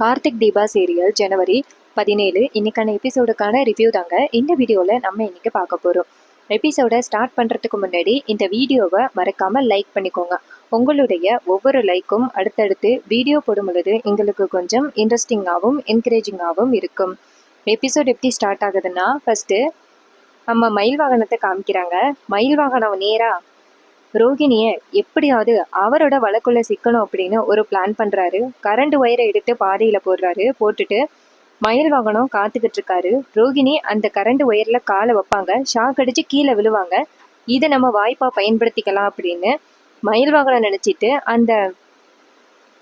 Karthik Deepa serial ஜனவரி 17 இன்னைக்கான எபிசோடுக்கான review தாங்க இந்த வீடியோவில் நம்ம இன்னைக்கு பார்க்க போகிறோம். எபிசோடை ஸ்டார்ட் பண்ணுறதுக்கு முன்னாடி இந்த வீடியோவை மறக்காமல் லைக் பண்ணிக்கோங்க. உங்களுடைய ஒவ்வொரு லைக்கும் அடுத்தடுத்து வீடியோ போடும் பொழுது எங்களுக்கு கொஞ்சம் இன்ட்ரெஸ்டிங்காகவும் என்கரேஜிங்காகவும் இருக்கும். எபிசோட் எப்படி ஸ்டார்ட் ஆகுதுன்னா, ஃபஸ்ட்டு நம்ம மயில் வாகனத்தை காமிக்கிறாங்க. மயில் வாகனம் நேராக ரோகிணியை எப்படியாவது அவரோட வழக்குள்ள சிக்கணும் அப்படின்னு ஒரு பிளான் பண்ணுறாரு. கரண்ட் ஒயரை எடுத்து பாதையில் போட்டுட்டு மயில் வாகனம் காத்துக்கிட்டு இருக்காரு. ரோகிணி அந்த கரண்ட் ஒயரில் காலை வைப்பாங்க, ஷாக் அடித்து கீழே விழுவாங்க. இதை நம்ம வாய்ப்பாக பயன்படுத்திக்கலாம் அப்படின்னு மயில் வாகனம் நினச்சிட்டு அந்த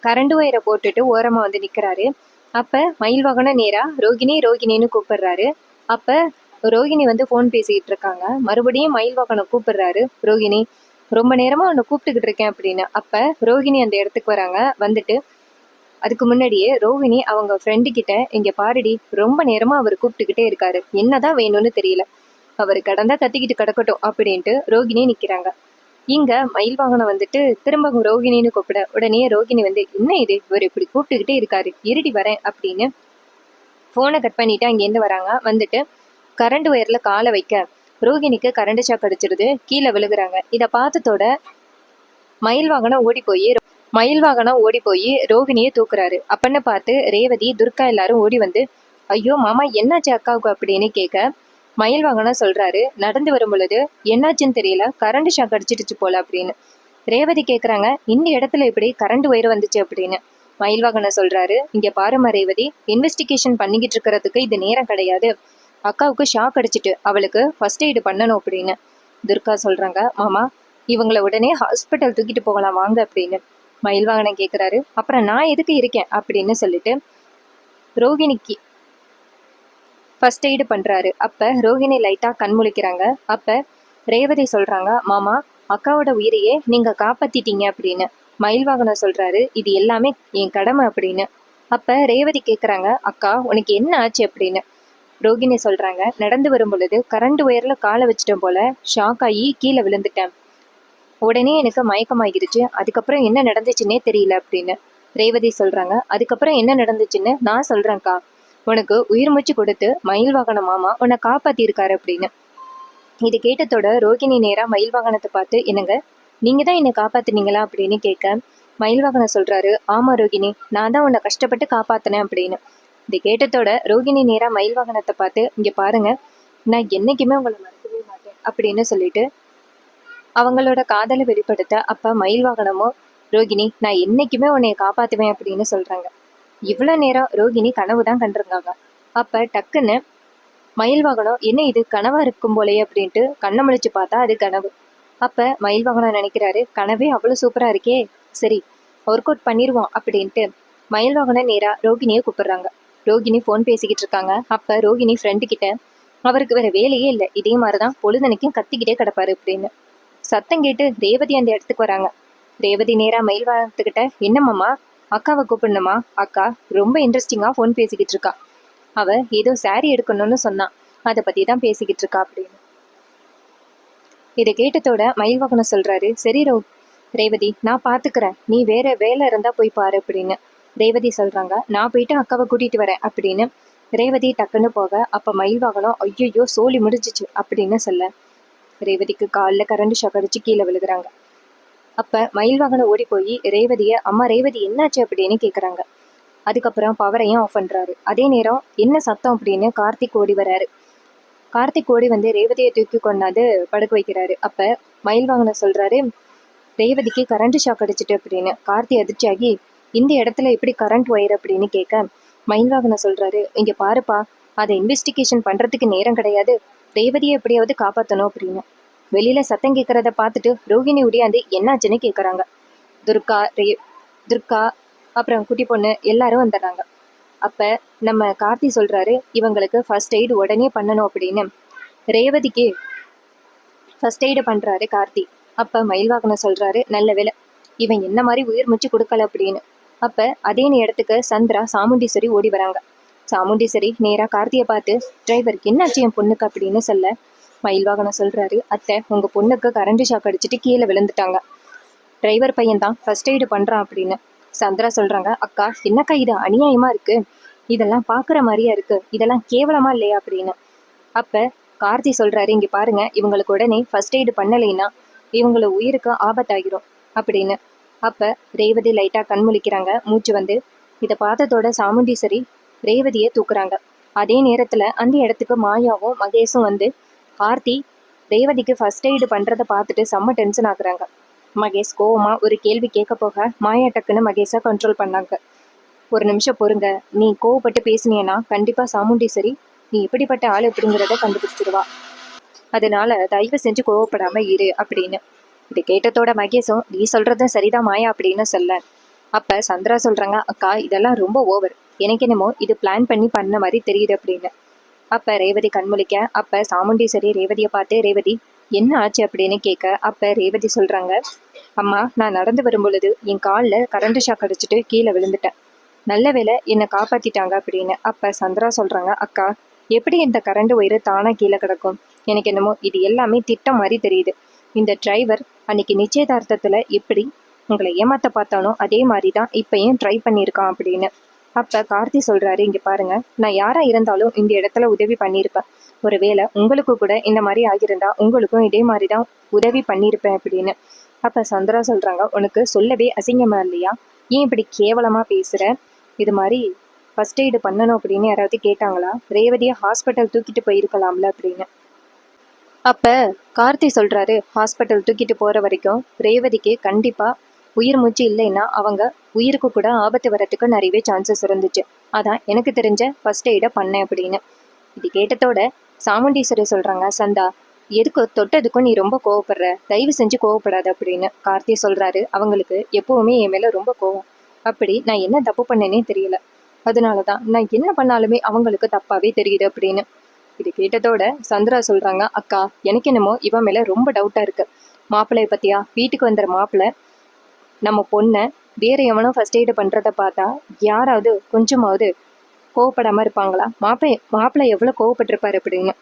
கரண்ட் ஒயரை போட்டுட்டு ஓரமாக வந்து நிற்கிறாரு. அப்போ மயில் வாகனம் நேராக ரோகிணின்னு கூப்பிடுறாரு. அப்போ ரோகிணி வந்து ஃபோன் பேசிக்கிட்டு இருக்காங்க. மறுபடியும் மயில் வாகனம் கூப்பிடுறாரு, ரோகிணி ரொம்ப நேரமாக உன்னை கூப்பிட்டுக்கிட்டு இருக்கேன் அப்படின்னு. அப்போ ரோகிணி அந்த இடத்துக்கு வராங்க. வந்துட்டு அதுக்கு முன்னாடியே ரோகிணி அவங்க ஃப்ரெண்டு கிட்ட, இங்கே பாருடி, ரொம்ப நேரமாக அவர் கூப்பிட்டுக்கிட்டே இருக்காரு, என்னதான் வேணும்னு தெரியல, அவர் கடந்தா கத்திக்கிட்டு கிடக்கட்டும் அப்படின்ட்டு ரோகிணி நிற்கிறாங்க. இங்கே மயில் வாகனம் வந்துட்டு திரும்ப ரோகிணின்னு கூப்பிட, உடனே ரோகிணி வந்து, என்ன இது, இவர் இப்படி கூப்பிட்டுக்கிட்டே இருக்காரு, இருடி வரேன் அப்படின்னு ஃபோனை கட் பண்ணிட்டு அங்கேருந்து வராங்க. வந்துட்டு கரண்ட் ஒயரில் காலை வைக்க ரோகிணிக்கு கரண்ட் ஷாக் அடிச்சிருது, கீழே விழுகுறாங்க. இதை பார்த்ததோட மயில் வாகனம் ஓடி போய் ரோகிணியை தூக்குறாரு. அப்பன்னு பார்த்து ரேவதி, துர்கா எல்லாரும் ஓடி வந்து, ஐயோ மாமா என்னாச்சு அக்காவுக்கு அப்படின்னு கேட்க, மயில் வாகனம் சொல்றாரு, நடந்து வரும் பொழுது என்னாச்சுன்னு தெரியல, கரண்ட் ஷாக் அடிச்சிடுச்சு போல அப்படின்னு. ரேவதி கேட்குறாங்க, இந்த இடத்துல எப்படி கரண்ட் ஒயர் வந்துச்சு அப்படின்னு. மயில் வாகனம் சொல்றாரு, இங்க பாருமா ரேவதி, இன்வெஸ்டிகேஷன் பண்ணிக்கிட்டு இருக்கிறதுக்கு இது நேரம் கிடையாது, அக்காவுக்கு ஷாக் அடிச்சிட்டு அவளுக்கு ஃபர்ஸ்ட் எய்டு பண்ணணும் அப்படின்னு. துர்கா சொல்றாங்க, மாமா இவங்கள உடனே ஹாஸ்பிட்டல் தூக்கிட்டு போகலாம் வாங்க அப்படின்னு. மயில் வாகனம் கேட்குறாரு, அப்புறம் நான் எதுக்கு இருக்கேன் அப்படின்னு சொல்லிட்டு ரோகிணிக்கு ஃபர்ஸ்ட் எய்டு பண்றாரு. அப்ப ரோகிணி லைட்டா கண் முழிக்கிறாங்க. அப்ப ரேவதி சொல்றாங்க, மாமா அக்காவோட உயிரையே நீங்க காப்பாத்திட்டீங்க அப்படின்னு. மயில் வாகனம் சொல்றாரு, இது எல்லாமே என் கடமை அப்படின்னு. அப்ப ரேவதி கேட்குறாங்க, அக்கா உனக்கு என்ன ஆச்சு அப்படின்னு. ரோகிணி சொல்றாங்க, நடந்து வரும் பொழுது கரண்ட் ஒயர்ல காலை வச்சிட்டேன் போல, ஷாக் ஆகி கீழே விழுந்துட்டேன், உடனே எனக்கு மயக்கமாகிருச்சு, அதுக்கப்புறம் என்ன நடந்துச்சுன்னே தெரியல அப்படின்னு. ரேவதி சொல்றாங்க, அதுக்கப்புறம் என்ன நடந்துச்சுன்னு நான் சொல்றேன்க்கா, உனக்கு உயிர் மூச்சு கொடுத்து மயில் வாகனம் மாமா உன்னை காப்பாத்திருக்காரு அப்படின்னு. இது கேட்டதோட ரோகிணி நேரா மயில் வாகனத்தை பார்த்து, என்னங்க நீங்க தான் என்னை காப்பாத்தினீங்களா அப்படின்னு கேட்க, மயில் வாகனம் சொல்றாரு, ஆமா ரோகிணி, நான் தான் உன்னை கஷ்டப்பட்டு காப்பாத்தினேன் அப்படின்னு. இது கேட்டதோட ரோகிணி நேரா மயில் வாகனத்தை பார்த்து, இங்க பாருங்க, நான் என்னைக்குமே உங்களை மறக்கவே மாட்டேன் அப்படின்னு சொல்லிட்டு அவங்களோட காதலை வெளிப்படுத்த, அப்ப மயில் வாகனமும், ரோகிணி நான் என்னைக்குமே உன்னைய காப்பாத்துவேன் அப்படின்னு சொல்றாங்க. இவ்வளோ நேரம் ரோகிணி கனவு தான் கண்டிருக்காங்க. அப்ப டக்குன்னு மயில் வாகனம், என்ன இது கனவா இருக்கும் போலயே அப்படின்ட்டு கண்ணை முழிச்சு பார்த்தா அது கனவு. அப்ப மயில் வாகனம் நினைக்கிறாரு, கனவே அவ்வளோ சூப்பரா இருக்கே, சரி ஒர்க் அவுட் பண்ணிடுவோம் அப்படின்ட்டு மயில் வாகனம் நேரா ரோகிணியை கூப்பிடுறாங்க. ரோகிணி ஃபோன் பேசிக்கிட்டு இருக்காங்க. அப்ப ரோகிணி ஃப்ரெண்டு கிட்ட, அவருக்கு வேற வேலையே இல்லை, இதே மாதிரிதான் பொழுதனைக்கும் கத்திக்கிட்டே கிடப்பாரு அப்படின்னு. சத்தம் கேட்டு ரேவதி அந்த இடத்துக்கு வராங்க. ரேவதி நேரா மயில் வாகனத்துக்கிட்ட, என்னம்மாமா அக்காவை கூப்பிடணுமா, அக்கா ரொம்ப இன்ட்ரெஸ்டிங்கா ஃபோன் பேசிக்கிட்டு இருக்கா, அவ ஏதோ சாரி எடுக்கணும்னு சொன்னான், அதை பத்தி தான் பேசிக்கிட்டு இருக்கா அப்படின்னு. இதை கேட்டதோட மயில் வாகனம் சொல்றாரு, சரி ரேவதி நான் பாத்துக்கிறேன், நீ வேற வேலை இருந்தா போய் பாரு அப்படின்னு. ரேவதி சொல்றாங்க, நான் போயிட்டு அக்காவை கூட்டிட்டு வரேன் அப்படின்னு. ரேவதி டக்குன்னு போக, அப்ப மயில் வாகனம், ஐயோ சோழி முடிஞ்சிச்சு அப்படின்னு சொல்ல, ரேவதிக்கு காலில் கரண்ட் ஷாக் அடிச்சு கீழே விழுகிறாங்க. அப்ப மயில் வாகனம் ஓடி போய் ரேவதியை, அம்மா ரேவதி என்னாச்சு அப்படின்னு கேட்குறாங்க. அதுக்கப்புறம் பவரையும் ஆஃப் பண்றாரு. அதே நேரம் என்ன சத்தம் அப்படின்னு கார்த்திக் ஓடி வராரு. கார்த்திக் ஓடி வந்து ரேவதியை தூக்கி கொண்டாந்து படுக்க வைக்கிறாரு. அப்ப மயில் வாகனம் சொல்றாரு, ரேவதிக்கு கரண்ட் ஷாக் அடிச்சிட்டு அப்படின்னு. கார்த்தி அதிர்ச்சியாகி, இந்த இடத்துல எப்படி கரண்ட் ஒயர் அப்படின்னு கேட்க, மயில் வாகனம் சொல்றாரு, இங்க பாருப்பா, அதை இன்வெஸ்டிகேஷன் பண்றதுக்கு நேரம் கிடையாது, ரேவதியை எப்படியாவது காப்பாற்றணும் அப்படின்னு. வெளியில சத்தம் கேட்கறத பார்த்துட்டு ரோகிணி உடையாந்து என்னாச்சுன்னு கேட்குறாங்க. துர்கா அப்புறம் குட்டி பொண்ணு எல்லாரும் வந்துடுறாங்க. அப்ப நம்ம கார்த்தி சொல்றாரு, இவங்களுக்கு ஃபர்ஸ்ட் எய்டு உடனே பண்ணணும் அப்படின்னு. ரேவதிக்கு ஃபர்ஸ்ட் எய்டு பண்றாரு கார்த்தி. அப்ப மயில் வாகனம் சொல்றாரு, நல்ல வேலை இவன் என்ன மாதிரி உயிர் மூச்சு கொடுக்கல அப்படின்னு. அப்ப அதே இடத்துக்கு சந்திரா, சாமுண்டீஸ்வரி ஓடி வராங்க. சாமுண்டீஸ்வரி நேரா கார்த்தியை பார்த்து, டிரைவருக்கு என்னாச்சு என் பொண்ணுக்கு அப்படின்னு சொல்ல, மயில் வாகனம் சொல்றாரு, அத்தை உங்க பொண்ணுக்கு கரண்ட் ஷாக் அடிச்சுட்டு கீழே விழுந்துட்டாங்க, டிரைவர் பையன் தான் ஃபர்ஸ்ட் எய்டு பண்றான் அப்படின்னு. சந்திரா சொல்றாங்க, அக்கா என்னக்கா இது அநியாயமா இருக்கு, இதெல்லாம் பாக்குற மாதிரியா இருக்கு, இதெல்லாம் கேவலமா இல்லையா அப்படின்னு. அப்ப கார்த்தி சொல்றாரு, இங்க பாருங்க, இவங்களுக்கு உடனே ஃபர்ஸ்ட் எய்டு பண்ணலைன்னா இவங்கள உயிருக்கு ஆபத்தாகிரும் அப்படின்னு. அப்ப ரேவதி லைட்டா கண் முழிக்கிறாங்க, மூச்சு வந்து. இதை பார்த்ததோட சாமுண்டீஸ்வரி ரேவதியை தூக்குறாங்க. அதே நேரத்துல அந்த இடத்துக்கு மாயாவும் மகேஷும் வந்து கார்த்தி ரேவதிக்கு ஃபர்ஸ்ட் எய்டு பண்றதை பார்த்துட்டு செம்ம டென்ஷன் ஆகுறாங்க. மகேஷ் கோவமா ஒரு கேள்வி கேட்க போக மாயா டக்குன்னு மகேஷை கண்ட்ரோல் பண்ணாங்க. ஒரு நிமிஷம் பொறுங்க, நீ கோவப்பட்டு பேசினீன்னா கண்டிப்பா சாமுண்டீஸ்வரி நீ எப்படிப்பட்ட ஆள் எப்படிங்கிறத கண்டுபிடிச்சிருவா, அதனால தயவு செஞ்சு கோவப்படாம இரு அப்படின்னு. இது கேட்டதோட மகேஷும் நீ சொல்றதும் சரிதான் மாயா அப்படின்னு சொல்ல. அப்ப சந்திரா சொல்றாங்க, அக்கா இதெல்லாம் ரொம்ப ஓவர், எனக்கு என்னமோ இது பிளான் பண்ணி பண்ண மாதிரி தெரியுது அப்படின்னு. அப்ப ரேவதி கண்முழிக்க. அப்ப சாமுண்டீஸ்வரி ரேவதியை பார்த்து, ரேவதி என்ன ஆச்சு அப்படின்னு கேட்க. அப்ப ரேவதி சொல்றாங்க, அம்மா நான் நடந்து வரும் பொழுது என் காலில் கரண்ட் ஷாக் அடிச்சுட்டு கீழே விழுந்துட்டேன், நல்ல வேளை என்னை காப்பாத்திட்டாங்க அப்படின்னு. அப்ப சந்திரா சொல்றாங்க, அக்கா எப்படி இந்த கரண்ட் ஒயரு தானா கீழே கிடக்கும், எனக்கு என்னமோ இது எல்லாமே திட்டம் மாதிரி தெரியுது, இந்த டிரைவர் அன்னைக்கு நிச்சயதார்த்தத்துல எப்படி உங்களை ஏமாத்த பார்த்தானோ அதே மாதிரி தான் இப்பயும் ட்ரை பண்ணியிருக்கான் அப்படின்னு. அப்ப கார்த்தி சொல்றாரு, இங்க பாருங்க, நான் யாரா இருந்தாலும் இந்த இடத்துல உதவி பண்ணியிருப்பேன், ஒருவேளை உங்களுக்கு கூட இந்த மாதிரி ஆகியிருந்தா உங்களுக்கும் இதே மாதிரி தான் உதவி பண்ணியிருப்பேன் அப்படின்னு. அப்ப சந்திரா சொல்றாங்க, உனக்கு சொல்லவே அசிங்கமா இல்லையா, ஏன் இப்படி கேவலமா பேசுற, இது மாதிரி ஃபர்ஸ்ட் எய்டு பண்ணணும் அப்படின்னு யாராவது கேட்டாங்களா, ரேவதியை ஹாஸ்பிட்டல் தூக்கிட்டு போயிருக்கலாம்ல அப்படின்னு. அப்ப கார்த்தி சொல்றாரு, ஹாஸ்பிட்டல் தூக்கிட்டு போற வரைக்கும் ரேவதிக்கு கண்டிப்பா உயிர் மூச்சு இல்லைன்னா அவங்க உயிருக்கு கூட ஆபத்து வரத்துக்கு நிறையவே சான்சஸ் இருந்துச்சு, அதான் எனக்கு தெரிஞ்ச ஃபர்ஸ்ட் எய்டை பண்ணேன் அப்படின்னு. இது கேட்டதோட சாமுண்டீஸ்வரி சொல்றாங்க, சந்தா எதுக்கு தொட்டதுக்கும் நீ ரொம்ப கோவப்படுற, தயவு செஞ்சு கோவப்படாது அப்படின்னு. கார்த்தி சொல்றாரு, அவங்களுக்கு எப்பவுமே என் மேல ரொம்ப கோவம், அப்படி நான் என்ன தப்பு பண்ணேனே தெரியல, அதனாலதான் நான் என்ன பண்ணாலுமே அவங்களுக்கு தப்பாவே தெரியுது அப்படின்னு. இது கேட்டதோட சந்திரா சொல்றாங்க, அக்கா எனக்கு என்னமோ இவன் மேல ரொம்ப டவுட்டா இருக்கு, மாப்பிள்ளைய பத்தியா, வீட்டுக்கு வந்த மாப்பிள்ளை நம்ம பொண்ணை வேற எவனும் ஃபர்ஸ்ட் எய்டு பண்றத பார்த்தா யாராவது கொஞ்சமாவது கோவப்படாம இருப்பாங்களா, மாப்பிள்ளை எவ்வளவு கோவப்பட்டிருப்பாரு அப்படின்னு.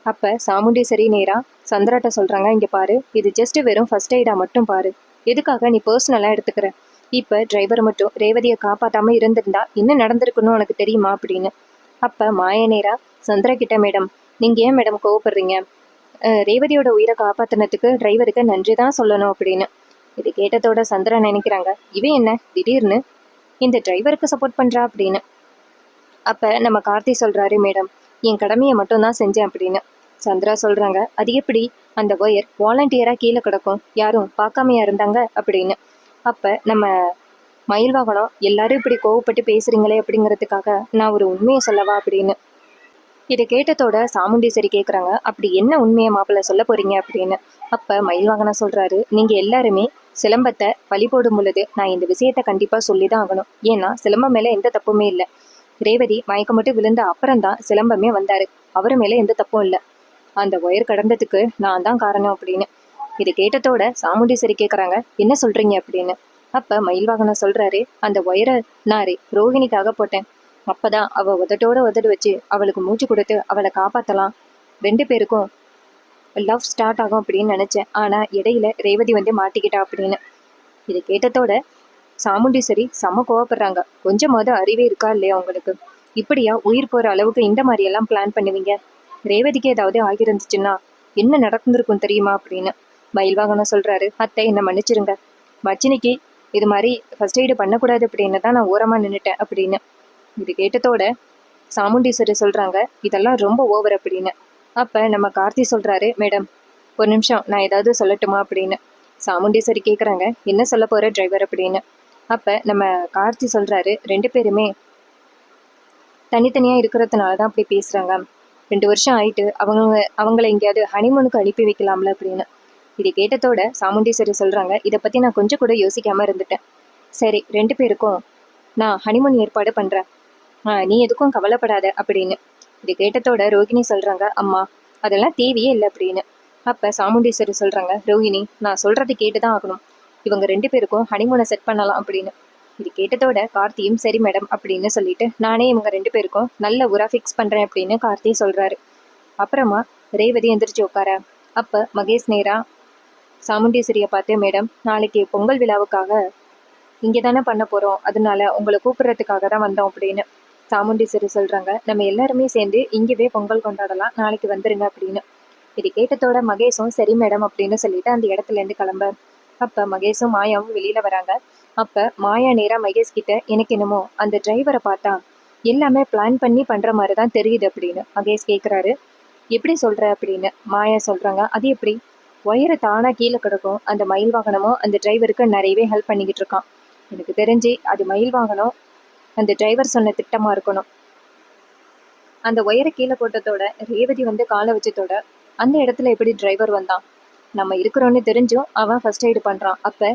அப்ப சாமுண்டீஸ்வரி நேரா சந்திராட்ட சொல்றாங்க, இங்க பாரு, இது ஜஸ்ட் வெறும் ஃபர்ஸ்ட் எய்டா மட்டும் பாரு, எதுக்காக நீ பர்சனலா எடுத்துக்கிற, இப்ப டிரைவர் மட்டும் ரேவதியை காப்பாத்தாம இருந்திருந்தா என்ன நடந்திருக்குன்னு உனக்கு தெரியுமா அப்படின்னு. அப்ப மாய நேரா சந்திரா கிட்ட, மேடம் நீங்க ஏன் மேடம் கோவப்படுறீங்க, ரேவதியோட உயிரை காப்பாத்தினதுக்கு டிரைவருக்கு நன்றி தான் சொல்லணும் அப்படின்னு. இது கேட்டதோட சந்திரா நினைக்கிறாங்க, இவன் என்ன திடீர்னு இந்த டிரைவருக்கு சப்போர்ட் பண்றா அப்படின்னு. அப்ப நம்ம கார்த்தி சொல்றாரு, மேடம் என் கடமையை மட்டும் தான் செஞ்சேன் அப்படின்னு. சந்திரா சொல்றாங்க, அது எப்படி அந்த ஒயர் வாலண்டியரா கீழே கிடக்கும், யாரும் பார்க்காமையா இருந்தாங்க அப்படின்னு. அப்ப நம்ம மயில் வாகனம் எல்லாரும் இப்படி கோவப்பட்டு பேசுறீங்களே அப்படிங்கிறதுக்காக நான் ஒரு உண்மையை சொல்லவா அப்படின்னு. இதை கேட்டதோட சாமுண்டீஸ்வரி கேட்குறாங்க, அப்படி என்ன உண்மையை மாப்பிள்ளை சொல்ல போறீங்க அப்படின்னு. அப்ப மயில் வாகனம் சொல்றாரு, நீங்க எல்லாருமே சிலம்பத்தை பழி போடும் பொழுது நான் இந்த விஷயத்த கண்டிப்பா சொல்லிதான் ஆகணும், ஏன்னா சிலம்பம் மேல எந்த தப்புமே இல்லை, ரேவதி மயக்கமிட்டு விழுந்த அப்புறம் தான் சிலம்பமே வந்தாரு, அவர் மேல எந்த தப்பும் இல்லை, அந்த ஒயர் கடந்ததுக்கு நான் தான் காரணம் அப்படின்னு. இது கேட்டதோட சாமுண்டீஸ்வரி கேட்குறாங்க, என்ன சொல்றீங்க அப்படின்னு. அப்ப மயில்வாகனம் சொல்றாரு, அந்த ஒயரை நான் ரோஹிணிக்காக போட்டேன், அப்பதான் அவ உதட்டோட உதடு வச்சு அவளுக்கு மூச்சு கொடுத்து அவளை காப்பாத்தலாம், 2 பேருக்கும் லவ் ஸ்டார்ட் ஆகும் அப்படின்னு நினைச்சேன், ஆனா இடையில ரேவதி வந்து மாட்டிக்கிட்டா அப்படின்னு. இது கேட்டதோட சாமுண்டீஸ்வரி செம்ம கோவப்படுறாங்க, கொஞ்சமாவது அறிவே இருக்கா இல்லையா உங்களுக்கு, இப்படியா உயிர் போற அளவுக்கு இந்த மாதிரி எல்லாம் பிளான் பண்ணுவீங்க, ரேவதிக்கு ஏதாவது ஆகியிருந்துச்சுன்னா என்ன நடந்திருக்கும் தெரியுமா அப்படின்னு. மயில்வாகனம் சொல்றாரு, அத்தை என்ன மன்னிச்சிருங்க, மச்சினிக்கு இது மாதிரி ஃபர்ஸ்ட் எய்டு பண்ணக்கூடாது அப்படின்னு தான் நான் ஓரமா நின்றுட்டேன் அப்படின்னு. இது கேட்டதோட சாமுண்டீஸ்வரி சொல்றாங்க, இதெல்லாம் ரொம்ப ஓவர் அப்படின்னு. அப்ப நம்ம கார்த்தி சொல்றாரு, மேடம் ஒரு நிமிஷம் நான் ஏதாவது சொல்லட்டுமா அப்படின்னு. சாமுண்டீஸ்வரி கேட்குறாங்க, என்ன சொல்ல போற டிரைவர் அப்படின்னு. அப்ப நம்ம கார்த்தி சொல்றாரு, 2 பேருமே தனித்தனியா இருக்கிறதுனால தான் அப்படி பேசுறாங்க, 2 வருஷம் ஆயிட்டு அவங்கள எங்கேயாவது ஹனிமூனுக்கு அனுப்பி வைக்கலாம்ல அப்படின்னு. இது கேட்டதோட சாமுண்டீஸ்வரி சொல்றாங்க, இதை பத்தி நான் கொஞ்சம் கூட யோசிக்காம இருந்துட்டேன், சரி 2 பேருக்கும் நான் ஹனிமூன் ஏற்பாடு பண்றேன், நீ எதுக்கும் கவலைப்படாத அப்படின்னு. இது கேட்டதோட ரோகிணி சொல்றாங்க, அம்மா அதெல்லாம் தேவையே இல்லை அப்படின்னு. அப்ப சாமுண்டீஸ்வரி சொல்றாங்க, ரோகிணி நான் சொல்றது கேட்டுதான் ஆகணும், இவங்க 2 பேருக்கும் ஹனிமூனை செட் பண்ணலாம் அப்படின்னு. இது கேட்டதோட கார்த்தியும் சரி மேடம் அப்படின்னு சொல்லிட்டு, நானே இவங்க 2 பேருக்கும் நல்ல உரா ஃபிக்ஸ் பண்றேன் அப்படின்னு கார்த்தி சொல்றாரு. அப்புறமா ரேவதி எந்திரிச்சு உட்கார. அப்ப மகேஷ் நேரா சாமுண்டீஸ்வரியை பார்த்து, மேடம் நாளைக்கு பொங்கல் விழாவுக்காக இங்கே தானே பண்ண போகிறோம், அதனால உங்களை கூப்பிட்றதுக்காக தான் வந்தோம் அப்படின்னு சாமுண்டீஸ்வரி சொல்கிறாங்க. நம்ம எல்லாருமே சேர்ந்து இங்கேவே பொங்கல் கொண்டாடலாம், நாளைக்கு வந்துருங்க அப்படின்னு. இது கேட்டதோட மகேஷும் சரி மேடம் அப்படின்னு சொல்லிட்டு அந்த இடத்துலேருந்து கிளம்ப. அப்போ மகேஷும் மாயாவும் வெளியில் வராங்க. அப்போ மாயா நேராக மகேஷ் கிட்ட எனக்கு என்னமோ அந்த டிரைவரை பார்த்தா எல்லாமே பிளான் பண்ணி பண்ணுற மாதிரி தான் தெரியுது அப்படின்னு மகேஷ் கேட்குறாரு. எப்படி சொல்கிற அப்படின்னு மாயா சொல்கிறாங்க. அது எப்படி, ஒயரை தானாக கீழே கிடக்கும், அந்த மயில் வாகனமும் அந்த டிரைவருக்கு நிறையவே ஹெல்ப் பண்ணிக்கிட்டு இருக்கான். எனக்கு தெரிஞ்சு அது மயில் வாகனம் அந்த டிரைவர் சொன்ன திட்டமாக இருக்கணும். அந்த ஒயரை கீழே போட்டதோட ரேவதி வந்து காலை வச்சதோட அந்த இடத்துல எப்படி டிரைவர் வந்தான்? நம்ம இருக்கிறோன்னு தெரிஞ்சும் அவன் ஃபர்ஸ்ட் எய்டு பண்ணுறான். அப்போ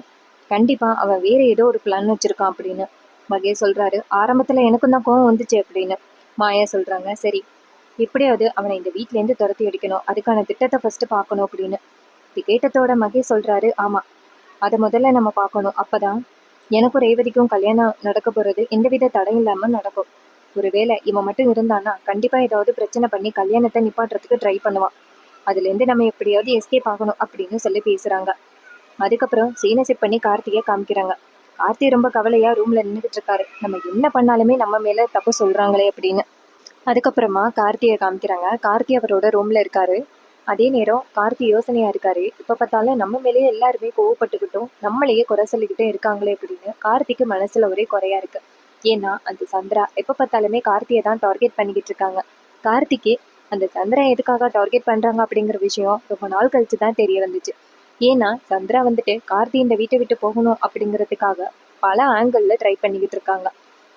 கண்டிப்பாக அவன் வேறு ஏதோ ஒரு பிளான் வச்சுருக்கான் அப்படின்னு மகேஷ் சொல்கிறாரு. ஆரம்பத்தில் எனக்கும் தான் கோவம் வந்துச்சு அப்படின்னு மாயா சொல்கிறாங்க. சரி, எப்படியாவது அவனை இந்த வீட்டிலேருந்து துரத்தி அடிக்கணும், அதுக்கான திட்டத்தை ஃபஸ்ட்டு பார்க்கணும் அப்படின்னு. இது கேட்டதோட மகேஷ் சொல்கிறாரு. ஆமாம், அதை முதல்ல நம்ம பார்க்கணும். அப்போ தான் எனக்கும் ரேவதிக்கும் கல்யாணம் நடக்க போகிறது எந்தவித தடை இல்லாமல் நடக்கும். ஒருவேளை இவன் மட்டும் இருந்தான்னா கண்டிப்பாக ஏதாவது பிரச்சனை பண்ணி கல்யாணத்தை நிப்பாட்டுறதுக்கு ட்ரை பண்ணுவான். அதுலேருந்து நம்ம எப்படியாவது எஸ்கேப் ஆகணும் அப்படின்னு சொல்லி பேசுகிறாங்க. அதுக்கப்புறம் சீனை செட் பண்ணி கார்த்திகை காமிக்கிறாங்க. கார்த்தி ரொம்ப கவலையாக ரூமில் நின்றுட்டு இருக்காரு. நம்ம என்ன பண்ணாலுமே நம்ம மேலே தப்பு சொல்கிறாங்களே அப்படின்னு. அதுக்கப்புறமா கார்த்தியை காமிக்கிறாங்க. கார்த்தி அவரோட ரூமில் இருக்காரு. அதே நேரம் கார்த்தி யோசனையாக இருக்காரு. இப்போ பார்த்தாலும் நம்ம மேலேயே எல்லாருமே கோவப்பட்டுக்கிட்டும் நம்மளையே குறை சொல்லிக்கிட்டே இருக்காங்களே அப்படின்னு கார்த்திக்கு மனசில் ஒரே குறையா இருக்கு. ஏன்னா அந்த சந்திரா எப்போ பார்த்தாலுமே கார்த்தியை தான் டார்கெட் பண்ணிக்கிட்டு இருக்காங்க. கார்த்திக்கு அந்த சந்திரா எதுக்காக டார்கெட் பண்ணுறாங்க அப்படிங்கிற விஷயம் ரொம்ப நாள் கழிச்சு தான் தெரிய வந்துச்சு. ஏன்னா சந்திரா வந்துட்டு கார்த்தி இந்த வீட்டை விட்டு போகணும் அப்படிங்கிறதுக்காக பல ஆங்கிளில் ட்ரை பண்ணிக்கிட்டு இருக்காங்க.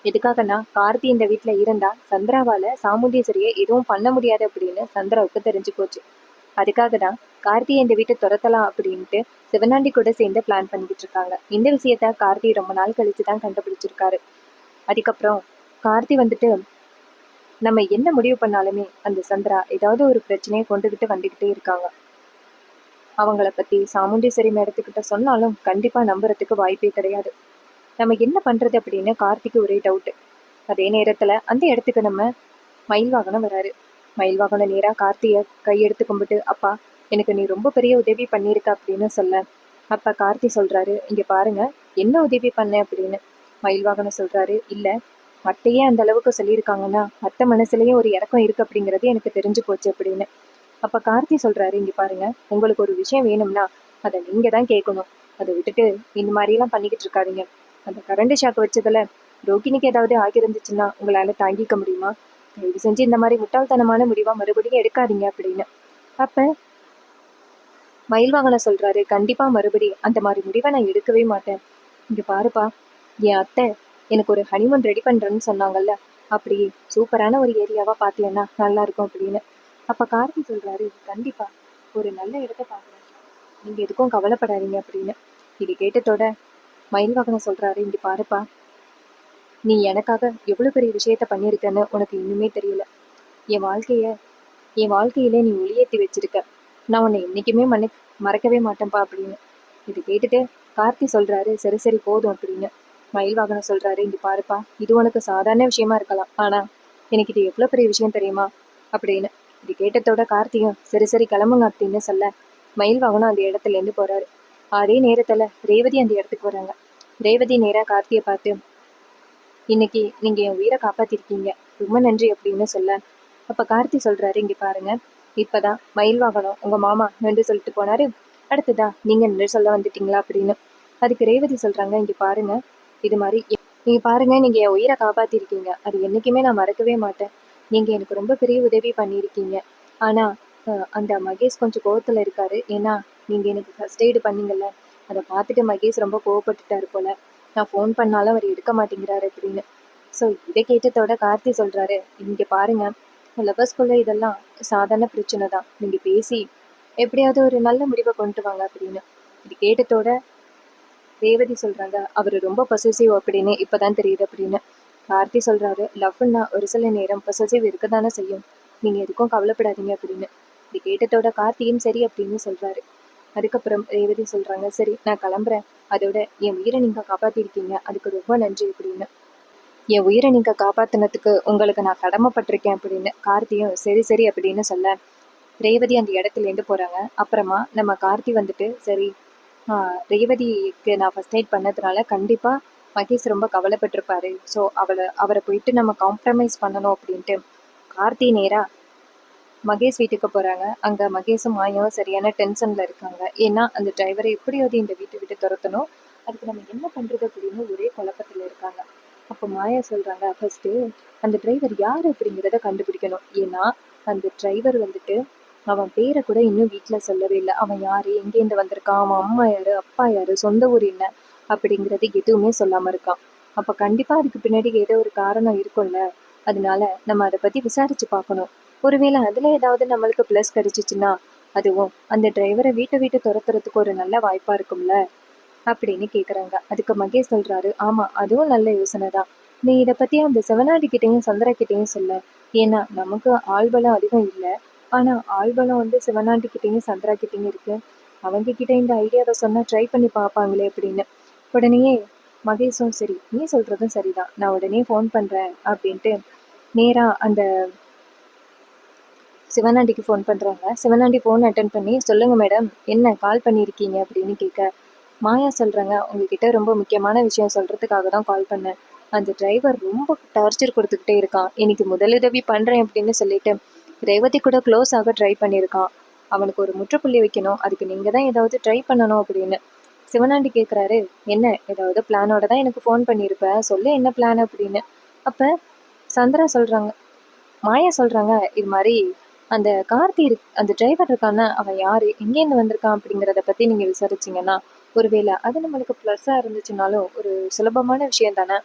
எதுக்காகனா கார்த்தி இந்த வீட்டில் இருந்தா சந்திராவால் சாமுண்டீஸ்வரியை எதுவும் பண்ண முடியாது அப்படின்னு சந்திராவுக்கு தெரிஞ்சு போச்சு. அதுக்காக தான் கார்த்தியை இந்த வீட்டை துரத்தலாம் அப்படின்ட்டு சிவனாண்டி கூட சேர்ந்து பிளான் பண்ணிக்கிட்டு இருக்காங்க. இந்த விஷயத்த கார்த்தி ரொம்ப நாள் கழிச்சு தான் கண்டுபிடிச்சிருக்காரு. அதுக்கப்புறம் கார்த்தி வந்துட்டு நம்ம என்ன முடிவு பண்ணாலுமே அந்த சந்திரா ஏதாவது ஒரு பிரச்சனையை கொண்டுகிட்டு வந்துக்கிட்டே இருக்காங்க. அவங்கள பற்றி சாமுண்டீஸ்வரி மேடத்துக்கிட்ட சொன்னாலும் கண்டிப்பாக நம்புறதுக்கு வாய்ப்பே கிடையாது. நம்ம என்ன பண்ணுறது அப்படின்னு கார்த்திக்கு ஒரே டவுட்டு. அதே நேரத்தில் அந்த இடத்துக்கு நம்ம மயில் வாகனம் வராரு. மயில் வாகனம் நேராக கார்த்தியை கையெடுத்து கும்பிட்டு, அப்பா எனக்கு நீ ரொம்ப பெரிய உதவி பண்ணியிருக்க அப்படின்னு சொல்ல. அப்பா கார்த்தி சொல்கிறாரு, இங்கே பாருங்க என்ன உதவி பண்ண அப்படின்னு. மயில் வாகனம் சொல்கிறாரு, இல்லை அத்தையே அந்த அளவுக்கு சொல்லியிருக்காங்கன்னா அத்தை மனசுலேயும் ஒரு இறக்கம் இருக்குது அப்படிங்கிறது எனக்கு தெரிஞ்சு போச்சு அப்படின்னு. அப்போ கார்த்தி சொல்கிறாரு, இங்கே பாருங்க உங்களுக்கு ஒரு விஷயம் வேணும்னா அதை நீங்கள் தான் கேட்கணும். அதை விட்டுட்டு இந்த மாதிரிலாம் பண்ணிக்கிட்டு இருக்காதீங்க. அந்த கரண்ட் ஷாக் வச்சதில் ரோகிணிக்கு ஏதாவது ஆகியிருந்துச்சுன்னா உங்களால் தாங்கிக்க முடியுமா? தயவு செஞ்சு இந்த மாதிரி முட்டாள்தனமான முடிவாக மறுபடியும் எடுக்காதீங்க அப்படின்னு. அப்போ மயில்வாகனம் சொல்கிறாரு, கண்டிப்பாக மறுபடி அந்த மாதிரி முடிவை நான் எடுக்கவே மாட்டேன். இங்கே பாருப்பா, என் அத்தை எனக்கு ஒரு ஹனிமூன் ரெடி பண்ணுறேன்னு சொன்னாங்கல்ல, அப்படி சூப்பரான ஒரு ஏரியாவாக பார்த்தீங்கன்னா நல்லாயிருக்கும் அப்படின்னு. அப்போ கார்த்தி சொல்கிறாரு, கண்டிப்பாக ஒரு நல்ல இடத்த பார்க்குறேன், நீங்கள் எதுக்கும் கவலைப்படாதீங்க அப்படின்னு. இது கேட்டதோட மயில்வாகனம் சொல்கிறாரு, இங்கே பாருப்பா, நீ எனக்காக எவ்வளோ பெரிய விஷயத்த பண்ணியிருக்கேன்னு உனக்கு இன்னுமே தெரியல. என் வாழ்க்கையிலே நீ ஒளியேற்றி வச்சிருக்க. நான் உன்னை என்றைக்குமே மறக்கவே மாட்டேன்ப்பா அப்படின்னு. இது கேட்டுட்டு கார்த்தி சொல்கிறாரு, சரி சரி போதும் அப்படின்னு. மயில் வாகனம் சொல்கிறாரு, இங்கே பாருப்பா, இது உனக்கு சாதாரண விஷயமா இருக்கலாம், ஆனால் எனக்கு இது எவ்வளோ பெரிய விஷயம் தெரியுமா அப்படின்னு. இது கேட்டதோட கார்த்தியும் சரி சரி கிளம்புங்க அப்படின்னு சொல்ல மயில் வாகனம் அந்த இடத்துலேருந்து போகிறாரு. அதே நேரத்தில் ரேவதி அந்த இடத்துக்கு வராங்க. ரேவதி நேராக கார்த்தியை பார்த்து, இன்னைக்கு நீங்கள் என் உயிரை காப்பாற்றிருக்கீங்க, ரொம்ப நன்றி அப்படின்னு சொல்ல. அப்போ கார்த்தி சொல்கிறாரு, இங்கே பாருங்க, இப்போதான் மயில் வாகனம் உங்கள் மாமா நன்றி சொல்லிட்டு போனார், அடுத்ததா நீங்கள் நன்றி சொல்ல வந்துட்டீங்களா அப்படின்னு. அதுக்கு ரேவதி சொல்கிறாங்க, இங்கே பாருங்க, இது மாதிரி நீங்கள் பாருங்கள், நீங்கள் என் உயிரை காப்பாற்றிருக்கீங்க, அது என்றைக்குமே நான் மறக்கவே மாட்டேன். நீங்கள் எனக்கு ரொம்ப பெரிய உதவி பண்ணியிருக்கீங்க. ஆனால் அந்த மகேஷ் கொஞ்சம் கோவத்தில் இருக்காரு. ஏன்னா நீங்கள் எனக்கு ஃபர்ஸ்ட் எய்டு பண்ணீங்கல்ல, அதை பார்த்துட்டு மகேஷ் ரொம்ப கோவப்பட்டுட்டாரு போல. நான் ஃபோன் பண்ணாலும் அவர் எடுக்க மாட்டேங்கிறாரு அப்படின்னு. ஸோ இதை கேட்டதோட கார்த்தி சொல்கிறாரு, இங்கே பாருங்க, லவர்ஸ்குள்ளே இதெல்லாம் சாதாரண பிரச்சனை தான், நீங்கள் பேசி எப்படியாவது ஒரு நல்ல முடிவை கொண்டு வாங்க அப்படின்னு. இது கேட்டதோட ரேவதி சொல்கிறாங்க, அவர் ரொம்ப பொசசிவ் அப்படின்னு இப்போ தான் தெரியுது அப்படின்னு. கார்த்தி சொல்கிறாரு, லவ்னா ஒரு சில நேரம் பொசசிவ் இருக்க தானே செய்யும், நீங்கள் எதுக்கும் கவலைப்படாதீங்க அப்படின்னு. இது கேட்டதோட கார்த்தியும் சரி அப்படின்னு சொல்கிறாரு. அதுக்கப்புறம் ரேவதி சொல்கிறாங்க, சரி நான் கிளம்புறேன், அதோட என் உயிரை நீங்கள் காப்பாற்றிருக்கீங்க, அதுக்கு ரொம்ப நன்றி அப்படின்னு. என் உயிரை நீங்கள் காப்பாற்றினதுக்கு உங்களுக்கு நான் கடமைப்பட்டிருக்கேன் அப்படின்னு கார்த்தியும் சரி சரி அப்படின்னு சொல்ல ரேவதி அந்த இடத்துலேருந்து போகிறாங்க. அப்புறமா நம்ம கார்த்தி வந்துட்டு, சரி ரேவதிக்கு நான் ஃபர்ஸ்ட் எய்ட் பண்ணதுனால கண்டிப்பாக மகேஷ் ரொம்ப கவலைப்பட்டிருப்பாரு. ஸோ அவரை போயிட்டு நம்ம காம்ப்ரமைஸ் பண்ணணும் அப்படின்ட்டு கார்த்தி நேரா மகேஷ் வீட்டுக்கு போறாங்க. அங்க மகேஷும் மாயாவும் சரியான டென்ஷன்ல இருக்காங்க. ஏன்னா அந்த டிரைவரை எப்படியாவது இந்த வீட்டை விட்டு துரத்தணும். அதுக்கு நம்ம என்ன பண்றது அப்படின்னு ஒரே குழப்பத்துல இருக்காங்க. அப்போ மாயா சொல்றாங்க, ஃபர்ஸ்ட் அந்த டிரைவர் யாரு அப்படிங்கிறத கண்டுபிடிக்கணும். ஏன்னா அந்த டிரைவர் வந்துட்டு அவன் பேரை கூட இன்னும் வீட்டுல சொல்லவே இல்லை. அவன் யாரு, எங்கேருந்து வந்திருக்கான், அவன் அம்மா யாரு, அப்பா யாரு, சொந்த ஊர் என்ன அப்படிங்கிறது எதுவுமே சொல்லாம இருக்கான். அப்ப கண்டிப்பா அதுக்கு பின்னாடி ஏதோ ஒரு காரணம் இருக்கும்ல. அதனால நம்ம அதை பத்தி விசாரிச்சு பார்க்கணும். ஒருவேளை அதுல ஏதாவது நம்மளுக்கு பிளஸ் கிடைச்சிச்சுன்னா அதுவும் அந்த டிரைவரை வீட்டை விட்டு துரத்துறதுக்கு ஒரு நல்ல வாய்ப்பா இருக்கும்ல அப்படின்னு கேக்குறாங்க. அதுக்கு மகேஷ் சொல்றாரு, ஆமா அதுவும் நல்ல யோசனை தான். நீ இதை பத்தி அந்த சிவனாடி கிட்டையும் சந்திரா கிட்டையும் சொல்ல. ஏன்னா நமக்கு ஆள்பலம் அதிகம் இல்லை. ஆனா ஆள்பலம் வந்து சிவனாண்டி கிட்டையும் சந்திரா கிட்டையும் இருக்கு. அவங்க கிட்ட இந்த ஐடியாவை சொன்னா ட்ரை பண்ணி பார்ப்பாங்களே அப்படின்னு. உடனேயே மகேஷும் சரி நீ சொல்றதும் சரிதான், நான் உடனே ஃபோன் பண்றேன் அப்படின்ட்டு நேரா அந்த சிவனாண்டிக்கு ஃபோன் பண்ணுறாங்க. சிவனாண்டி ஃபோன் அட்டன் பண்ணி, சொல்லுங்கள் மேடம், என்ன கால் பண்ணியிருக்கீங்க அப்படின்னு கேட்க, மாயா சொல்கிறாங்க, உங்ககிட்ட ரொம்ப முக்கியமான விஷயம் சொல்கிறதுக்காக தான் கால் பண்ணேன். அந்த டிரைவர் ரொம்ப டார்ச்சர் கொடுத்துக்கிட்டே இருக்கான். இன்னைக்கு முதலுதவி பண்ணுறேன் அப்படின்னு சொல்லிட்டு ரேவதி கூட க்ளோஸ் ஆக ட்ரை பண்ணியிருக்கான். அவனுக்கு ஒரு முற்றுப்புள்ளி வைக்கணும். அதுக்கு நீங்கள் தான் ஏதாவது ட்ரை பண்ணணும் அப்படின்னு. சிவனாண்டி கேட்குறாரு, என்ன ஏதாவது பிளானோட தான் எனக்கு ஃபோன் பண்ணியிருப்பேன், சொல்லு என்ன பிளான் அப்படின்னு. அப்போ சந்திரா சொல்கிறாங்க, மாயா சொல்கிறாங்க, இது மாதிரி அந்த கார்த்தி அந்த டிரைவர் இருக்கான அவன் யாரு, எங்கேருந்து வந்திருக்கான் அப்படிங்கிறத பத்தி நீங்க விசாரிச்சீங்கன்னா ஒருவேளை அது நம்மளுக்கு ப்ளஸ்ஸா இருந்துச்சுனாலும் ஒரு சுலபமான விஷயம் தானே.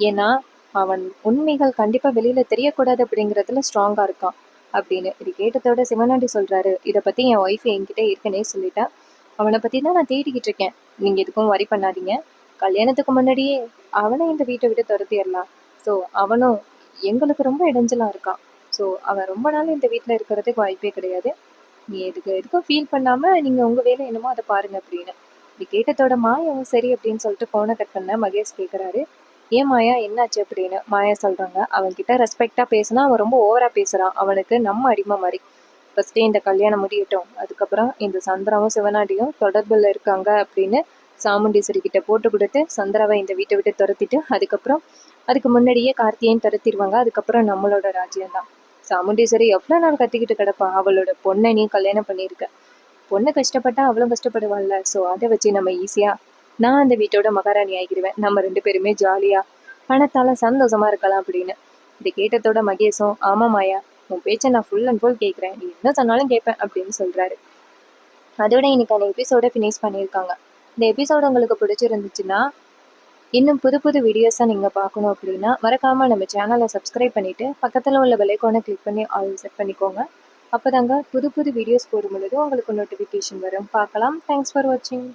ஏன்னா அவன் உண்மைகள் கண்டிப்பா வெளியில தெரியக்கூடாது அப்படிங்கிறதுல ஸ்ட்ராங்கா இருக்கான் அப்படின்னு. இது கேட்டதோட சிவனாண்டி சொல்றாரு, இதை பத்தி என் ஒய்ஃப் என்கிட்ட ஏற்கனவே சொல்லிட்டா. அவனை பத்தி தான் நான் தேடிக்கிட்டு இருக்கேன். நீங்க எதுக்கும் வரி பண்ணாதீங்க. கல்யாணத்துக்கு முன்னாடியே அவனை இந்த வீட்டை விட்டு துரத்திடலாம். ஸோ அவனும் எங்களுக்கு ரொம்ப இடைஞ்சலா இருக்கான். ஸோ அவன் ரொம்ப நாள் இந்த வீட்டில் இருக்கிறதுக்கு வாய்ப்பே கிடையாது. நீ எதுக்கும் ஃபீல் பண்ணாம நீங்க உங்க வேலை என்னமோ அதை பாருங்க அப்படின்னு. இப்படி கேட்டதோட மாயாவும் சரி அப்படின்னு சொல்லிட்டு ஃபோனை கட் பண்ண மகேஷ் கேட்குறாரு, ஏன் மாயா என்னாச்சு அப்படின்னு. மாயா சொல்றாங்க, அவன் கிட்ட ரெஸ்பெக்டா பேசினா அவன் ரொம்ப ஓவரா பேசுறான். அவனுக்கு நம்ம அடிமை மாதிரி. ஃபர்ஸ்டே இந்த கல்யாணம் முடியட்டும், அதுக்கப்புறம் இந்த சந்திராவும் சிவனாடியும் தொடர்புல இருக்காங்க அப்படின்னு சாமுண்டீஸ்வரி கிட்ட போட்டு கொடுத்து சந்திராவை இந்த வீட்டை விட்டு துரத்திட்டு அதுக்கப்புறம் அதுக்கு முன்னாடியே கார்த்தியையும் துரத்திடுவாங்க. அதுக்கப்புறம் நம்மளோட ராஜ்யம் தான். சாமுண்டீஸ்வரி எவ்வளோ நாள் கத்திக்கிட்டு கிடப்பா, அவளோட பொண்ணை நீ கல்யாணம் பண்ணியிருக்க. பொண்ணு கஷ்டப்பட்டா அவளும் கஷ்டப்படுவாள்ல. ஸோ அதை வச்சு நம்ம ஈஸியா நான் அந்த வீட்டோட மகாராணி ஆகிடுவேன். நம்ம 2 பேருமே ஜாலியா பணத்தால சந்தோஷமா இருக்கலாம் அப்படின்னு. இதை கேட்டதோட மகேஷும், ஆமா மாயா, உன் பேச்சை நான் ஃபுல் அண்ட் ஃபுல் கேட்குறேன், நீ என்ன சொன்னாலும் கேட்பேன் அப்படின்னு சொல்றாரு. அதோட இன்னைக்கான எபிசோட ஃபினிஷ் பண்ணியிருக்காங்க. இந்த எபிசோடு உங்களுக்கு பிடிச்சிருந்துச்சுன்னா இன்னும் புது புது வீடியோஸாக நீங்கள் பார்க்கணும் அப்படின்னா மறக்காமல் நம்ம சேனலை சப்ஸ்கிரைப் பண்ணிவிட்டு பக்கத்தில் உள்ள பெல்லைக்கானை கிளிக் பண்ணி ஆல் செட் பண்ணிக்கோங்க. அப்போ தாங்க புது புது வீடியோஸ் போடும் பொழுது உங்களுக்கு நோட்டிஃபிகேஷன் வரும். பார்க்கலாம். தேங்க்ஸ் ஃபார் வாட்சிங்.